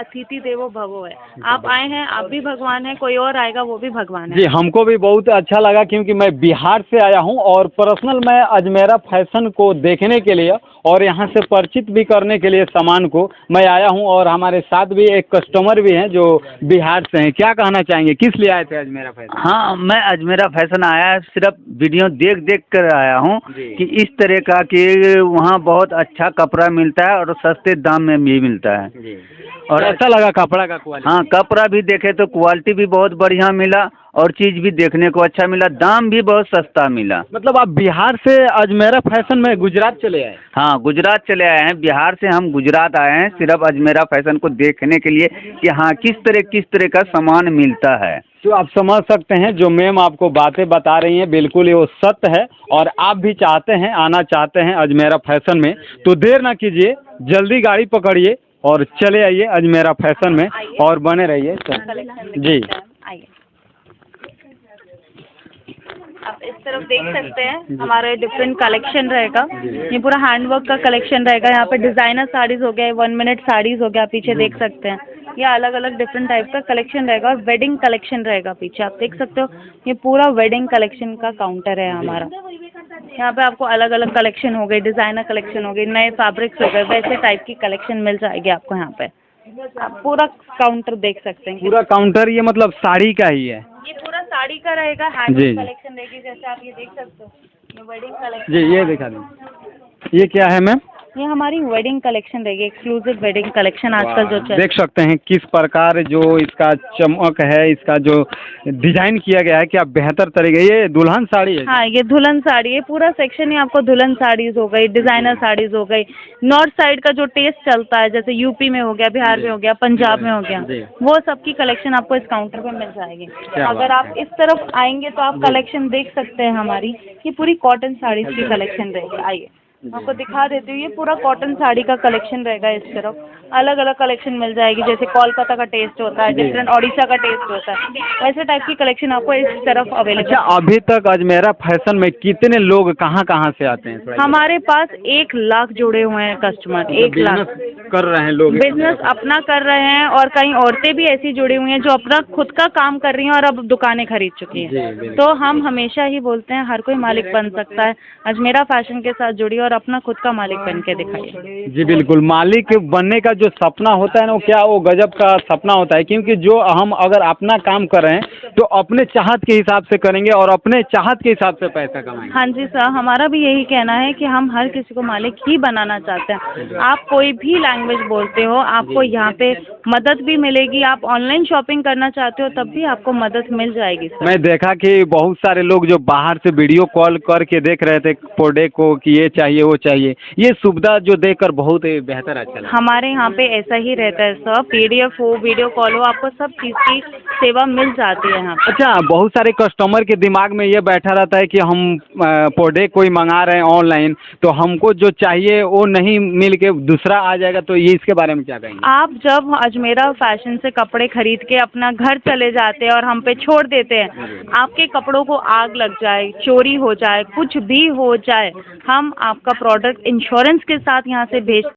अतिथि देवो भवो है। आप आए हैं, आप भी भगवान हैं, कोई और आएगा वो भी भगवान है। जी, हमको भी बहुत अच्छा लगा क्योंकि मैं बिहार से आया हूँ और पर्सनल मैं अजमेरा फैशन को देखने के लिए और यहाँ से परिचित भी करने के लिए सामान को मैं आया हूँ। और हमारे साथ भी एक कस्टमर भी हैं जो बिहार से हैं। क्या कहना चाहेंगे, किस लिए आए थे अजमेरा फैशन? हाँ, मैं अजमेरा फैशन आया सिर्फ वीडियो देख देख कर आया हूँ कि इस तरह का कि वहाँ बहुत अच्छा कपड़ा मिलता है और सस्ते दाम में भी मिलता है। और अच्छा लगा कपड़ा का क्वालिटी? हाँ, कपड़ा भी देखे तो क्वालिटी भी बहुत बढ़िया मिला और चीज़ भी देखने को अच्छा मिला, दाम भी बहुत सस्ता मिला। मतलब आप बिहार से अजमेरा फैशन में गुजरात चले आए? हाँ, गुजरात चले आए हैं। बिहार से हम गुजरात आए हैं सिर्फ अजमेरा फैशन को देखने के लिए कि हाँ किस तरह का सामान मिलता है। तो आप समझ सकते हैं जो मैम आपको बातें बता रही हैं बिल्कुल ये वो सत्य है। और आप भी चाहते हैं, आना चाहते हैं अजमेरा फैशन में, तो देर ना कीजिए, जल्दी गाड़ी पकड़िए और चले आइए अजमेरा फैशन में और बने रहिए। जी, आइए, आप इस तरफ देख सकते हैं हमारा डिफरेंट कलेक्शन रहेगा। ये पूरा हैंडवर्क का कलेक्शन रहेगा। यहाँ पे डिज़ाइनर साड़ीज़ हो गया, 1 मिनट साड़ीज़ हो गया, पीछे देख सकते हैं। ये अलग अलग डिफरेंट टाइप का कलेक्शन रहेगा और वेडिंग कलेक्शन रहेगा पीछे, आप देख सकते हो। ये पूरा वेडिंग कलेक्शन का काउंटर है हमारा। यहाँ पे आपको अलग अलग कलेक्शन हो गई, डिज़ाइनर कलेक्शन हो गई, नए फैब्रिक्स हो गए, वैसे टाइप की कलेक्शन मिल जाएगी आपको यहाँ पे। आप पूरा काउंटर देख सकते हैं। पूरा काउंटर ये मतलब साड़ी का ही है? ये पूरा साड़ी का रहेगा, हैंडवर्क कलेक्शन रहेगी, जैसे आप ये देख सकते हो। ये वेडिंग कलेक्शन। जी, ये दिखा दें। ये क्या है मैम? ये हमारी वेडिंग कलेक्शन रहेगी, एक्सक्लूसिव वेडिंग कलेक्शन आजकल जो चल। देख सकते हैं किस प्रकार जो इसका चमक है, इसका जो डिजाइन किया गया है, क्या बेहतर तरीके। ये दुल्हन साड़ी है? हाँ, ये दुल्हन साड़ी है। पूरा सेक्शन ही आपको दुल्हन साड़ीज हो गई, डिजाइनर साड़ीज हो गई। नॉर्थ साइड का जो टेस्ट चलता है, जैसे यूपी में हो गया, बिहार में हो गया, पंजाब में हो गया, वो सब की कलेक्शन आपको इस काउंटर पे मिल जाएगी। अगर आप इस तरफ आएंगे तो आप कलेक्शन देख सकते हैं हमारी। ये पूरी कॉटन साड़ीज की कलेक्शन रहेगी। आइए आपको दिखा देती हूँ। ये पूरा कॉटन साड़ी का कलेक्शन रहेगा। इस तरफ अलग अलग कलेक्शन मिल जाएगी, जैसे कोलकाता का टेस्ट होता है, डिफरेंट ओडिशा का टेस्ट होता है, वैसे टाइप की कलेक्शन आपको इस तरफ अवेलेबल। अच्छा, अभी तक अजमेरा फैशन में कितने लोग कहाँ कहाँ से आते हैं? हमारे पास 1 लाख जुड़े हुए हैं कस्टमर। 1 लाख कर रहे हैं लोग, बिजनेस अपना कर रहे हैं। और कई औरतें भी ऐसी जुड़ी हुई हैं जो अपना खुद का काम कर रही हैं और अब दुकानें खरीद चुकी हैं। तो हम हमेशा ही बोलते हैं हर कोई मालिक बन सकता है। अजमेरा फैशन के साथ जुड़िए और अपना खुद का मालिक बन के दिखाइए। जी बिल्कुल, मालिक बनने का जो सपना होता है ना, वो क्या वो गजब का सपना होता है। क्योंकि जो हम अगर अपना काम कर रहे हैं तो अपने चाहत के हिसाब से करेंगे और अपने चाहत के हिसाब से पैसा कमाएंगे। हाँ जी सर, हमारा भी यही कहना है कि हम हर किसी को मालिक ही बनाना चाहते हैं। आप कोई भी लैंग्वेज बोलते हो, आपको यहाँ पे मदद भी मिलेगी। आप ऑनलाइन शॉपिंग करना चाहते हो तब भी आपको मदद मिल जाएगी सर। मैं देखा कि बहुत सारे लोग जो बाहर से वीडियो कॉल करके देख रहे थे प्रोडक्ट को कि ये चाहिए वो चाहिए, ये सुविधा जो देखकर बहुत ही बेहतर अच्छा लगा। हमारे यहाँ पे ऐसा ही रहता है सर, PDF हो, वीडियो कॉल हो, आपको सब चीज़ की सेवा मिल जाती है यहाँ पे। अच्छा, बहुत सारे कस्टमर के दिमाग में ये बैठा रहता है कि हम प्रोडक्ट कोई मंगा रहे हैं ऑनलाइन तो हमको जो चाहिए वो नहीं मिल के दूसरा आ जाएगा, तो ये इसके बारे में क्या कहेंगे? आप जब अजमेरा फैशन से कपड़े खरीद के अपना घर चले जाते हैं और हम पे छोड़ देते हैं, आपके कपड़ों को आग लग जाए, चोरी हो जाए, कुछ भी हो जाए, हम आपका प्रोडक्ट इंश्योरेंस के साथ यहाँ से भेज